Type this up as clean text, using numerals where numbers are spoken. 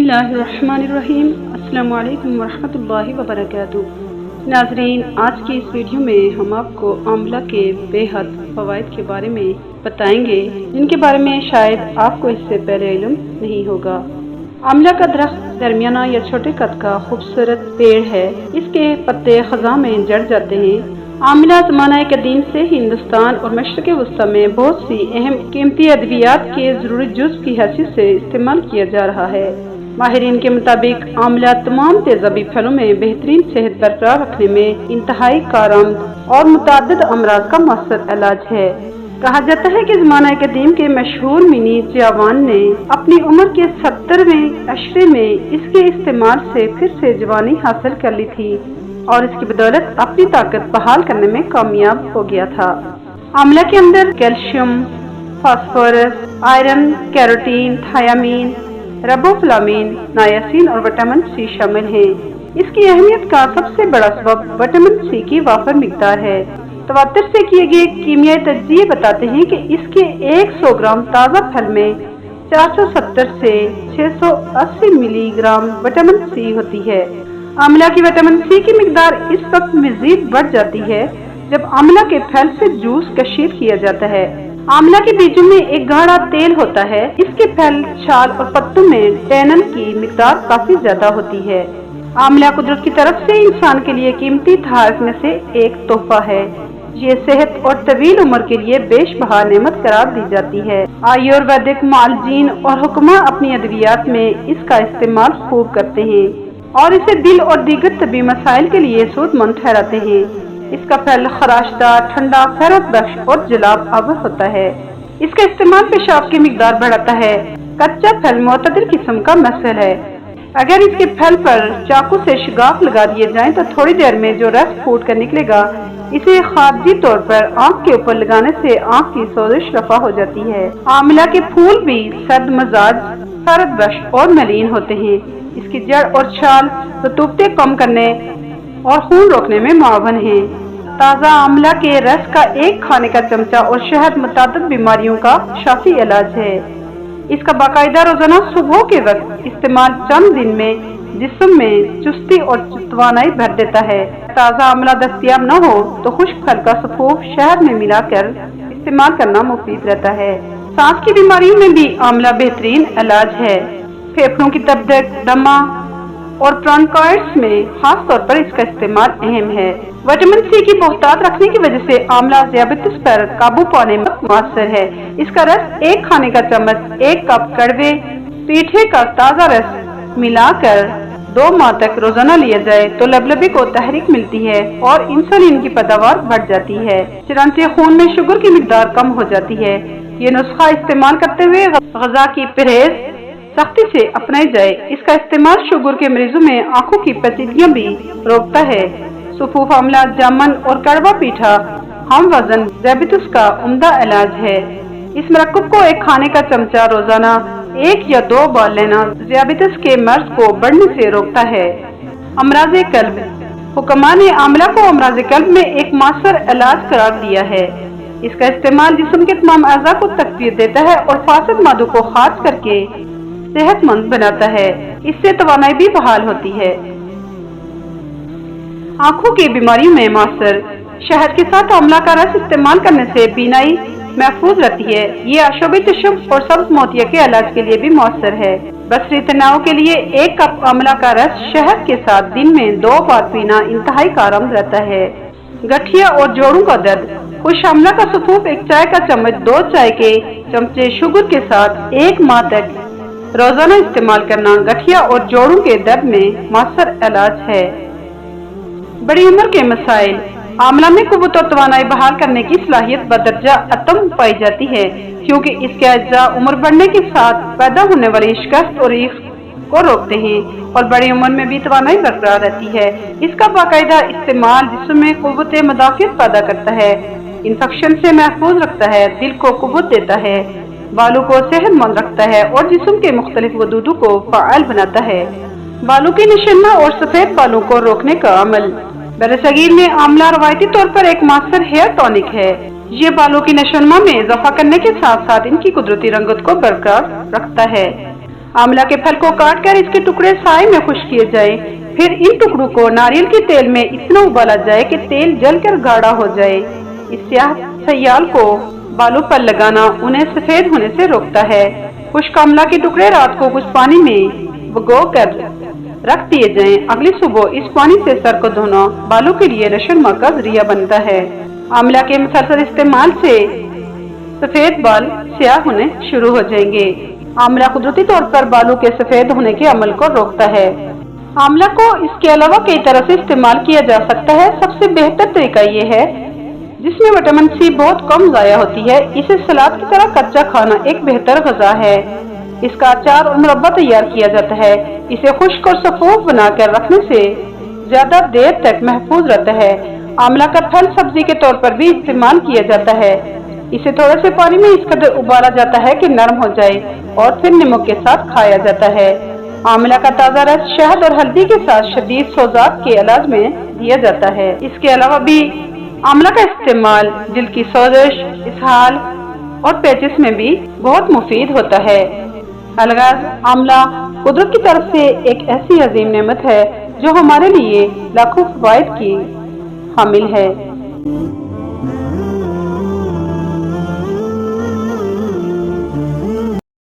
बिस्मिल्लाहिर्रहमानिर्रहीम। अस्सलामु अलैकुम वरहमतुल्लाहि वबरकातुहू। नाजरीन, आज की इस वीडियो में हम आपको आंवला के बेहद फ़वाइद के बारे में बताएंगे, जिनके बारे में शायद आपको इससे पहले इल्म नहीं होगा। आंवला का दरख्त दरमियाना या छोटे कद का खूबसूरत पेड़ है। इसके पत्ते ख़ज़ा में जड़ जाते हैं। आंवला ज़माना कदीम से हिंदुस्तान और मशरिक़ वस्ता में बहुत सी अहम कीमती अद्वियात के ज़रूरी जुज़ की हैसियत से इस्तेमाल किया जा रहा है। माहिरीन के मुताबिक आंवला तमाम तेज़ाबी फलों में बेहतरीन सेहत बरकरार रखने में इंतहाई कारआमद और मुतअद्दिद अमराज का मौसर इलाज है। कहा जाता है कि ज़माना कदीम के मशहूर मिनी जवान ने अपनी उम्र के 70वें अशरे में इसके इस्तेमाल से फिर से जवानी हासिल कर ली थी और इसकी बदौलत अपनी ताकत बहाल करने में कामयाब हो गया था। आंवला के अंदर calcium, phosphorus, iron, carotene, thiamine, riboflavin, niacin और विटामिन सी शामिल हैं। इसकी अहमियत का सबसे बड़ा सबब विटामिन सी की वाफर मिकदार है। तवातर से किए गए कीमियाई तज्जिये बताते हैं कि इसके 100 ग्राम ताज़ा फल में 470 से 680 मिलीग्राम विटामिन सी होती है। आंवला की विटामिन सी की मिकदार इस वक्त मजीद बढ़ जाती है जब आंवला के फल से जूस कशीर किया जाता है। आंवला के बीजों में एक गाढ़ा तेल होता है। इसके फल, छाल और पत्तों में टैनिन की मिकदार काफी ज्यादा होती है। आंवला कुदरत की तरफ से इंसान के लिए कीमती तोहफे में से एक तोहफा है। ये सेहत और तवील उम्र के लिए बेशबहा नेमत करार दी जाती है। आयुर्वेदिक मालजीन और हुक्मा अपनी अद्वियात में इसका इस्तेमाल खूब करते हैं और इसे दिल और दीगर तबी मसाइल के लिए सूदमंद ठहराते हैं। इसका फल खराशदार, ठंडा, खैरत बख्श और जलाब आवर होता है। इसका इस्तेमाल पेशाब की मिकदार बढ़ाता है। कच्चा फल मुतअद्दिल किस्म का मसल है। अगर इसके फल पर चाकू से शिगाफ लगा दिए जाएं तो थोड़ी देर में जो रस फूट कर निकलेगा, इसे खारजी तौर पर आँख के ऊपर लगाने से आँख की सोजिश रफा हो जाती है। आंवला के फूल भी सर्द मजाज, खैरत बख्श और मलीन होते हैं। इसकी जड़ और छाल रतूबते कम करने और खून रोकने में मुआवन है। ताज़ा आंवला के रस का एक खाने का चमचा और शहद मुतअद्दिद बीमारियों का शाफी इलाज है। इसका बाकायदा रोजाना सुबह के वक्त इस्तेमाल चंद दिन में जिस्म में चुस्ती और तवानाई भर देता है। ताज़ा आंवला दस्तयाब न हो तो खुश्क फल का सफूफ शहद में मिलाकर इस्तेमाल करना मुफीद रहता है। सांस की बीमारियों में भी आंवला बेहतरीन इलाज है। फेफड़ों की तबदक, दमा और ब्रोंकाइटिस में खास तौर पर इसका इस्तेमाल अहम है। विटामिन सी की बहुतायत रखने की वजह से आंवला ज़ियाबतीस पर काबू पाने में मुअस्सर है। इसका रस एक खाने का चम्मच 1 कप कड़वे पीठे का ताज़ा रस मिलाकर 2 माह तक रोजाना लिया जाए तो लबलबे को तहरीक मिलती है और इंसुलिन की पैदावार बढ़ जाती है। चुनांचे खून में शुगर की मिकदार कम हो जाती है। ये नुस्खा इस्तेमाल करते हुए ग़िज़ा की परहेज सख्ती से अपनाई जाए। इसका इस्तेमाल शुगर के मरीजों में आंखों की पेचीदगियां भी रोकता है। सफूफ आंवला, जामुन और कड़वा पीठा हम वजन ज़ियाबतीस का उम्दा इलाज है। इस मरकब को एक खाने का चमचा रोजाना 1 या 2 बार लेना ज़ियाबतीस के मर्ज को बढ़ने से रोकता है। अमराज़े कल्ब, हुक्मा ने आंवला को अमराज़े कल्ब में एक मौसर इलाज करार दिया है। इसका इस्तेमाल जिस्म के तमाम अज़ा को तक़वियत देता है और फासिद मादों को खारिज करके सेहतमंद बनाता है। इससे तवानाई भी बहाल होती है। आँखों की बीमारियों में मौसर, शहद के साथ आंवला का रस इस्तेमाल करने से बीनाई महफूज रहती है। ये आशोब चश्म और सब्ज मोतिया के इलाज के लिए भी मौसर है। बसरी तनाव के लिए 1 कप आंवला का रस शहद के साथ दिन में 2 बार पीना इंतहाई कारआमद रहता है। गठिया और जोड़ों का दर्द, खुश आंवला का सफूफ 1 चाय का चम्मच 2 चाय के चमचे शुगर के साथ 1 माह तक रोजाना इस्तेमाल करना गठिया और जोड़ों के दर्द में मौसर इलाज है। बड़ी उम्र के मसाइल, आंवला में कुव्वत और तवानाई बहाल करने की सलाहियत बदरजा अतम पाई जाती है, क्योंकि इसके अज्जा उम्र बढ़ने के साथ पैदा होने वाली शिकस्त और रीख को रोकते हैं और बड़ी उम्र में भी तवानाई बरकरार रहती है। इसका बाकायदा इस्तेमाल जिस्म में कुव्वत मुदाफ़ियत पैदा करता है, इन्फेक्शन से महफूज रखता है, दिल को कुव्वत देता है, बालों को सेहतमंद रखता है और जिस्म के मुख्तलिफ वदूदों को फ़ाअल बनाता है। बालों की निशाना और सफेद बालों को रोकने का अमल, बरसगीर में आंवला रवायती तौर पर एक मौसर हेयर टॉनिक है। ये बालों की नशोनुमा में इजाफा करने के साथ साथ इनकी कुदरती रंगत को बरकरार रखता है। आंवला के फल को काटकर इसके टुकड़े साए में खुश किए जाएं। फिर इन टुकड़ों को नारियल के तेल में इतना उबाला जाए कि तेल जलकर गाढ़ा हो जाए। इस स्याह सयाल को बालों पर लगाना उन्हें सफेद होने से रोकता है। खुश्क आंवला के टुकड़े रात को कुछ पानी में भिगोकर रख दिए जाएं। अगली सुबह इस पानी से सर को धोना बालों के लिए नशोनुमा का जरिया बनता है। आंवला के मुसलसल इस्तेमाल से सफेद बाल स्याह होने शुरू हो जाएंगे। आंवला कुदरती तौर पर बालों के सफेद होने के अमल को रोकता है। आंवला को इसके अलावा कई तरह से इस्तेमाल किया जा सकता है। सबसे बेहतर तरीका ये है जिसमें विटामिन सी बहुत कम जाया होती है। इसे सलाद की तरह कच्चा खाना एक बेहतर गजा है। इसका अचार और मुरब्बा तैयार किया जाता है। इसे खुश्क और सफेद बनाकर रखने से ज्यादा देर तक महफूज रहता है। आंवला का फल सब्जी के तौर पर भी इस्तेमाल किया जाता है। इसे थोड़े से पानी में इस कदर उबाला जाता है कि नरम हो जाए और फिर नमक के साथ खाया जाता है। आंवला का ताज़ा रस शहद और हल्दी के साथ शदीद सोजात के इलाज में दिया जाता है। इसके अलावा भी आंवला का इस्तेमाल दिल की सोजिश, इसहाल और पेचिश में भी बहुत मुफीद होता है। अलगाज आंवला कुदरत की तरफ से एक ऐसी अजीम नेमत है जो हमारे लिए लाखों फवाइद की हामिल है।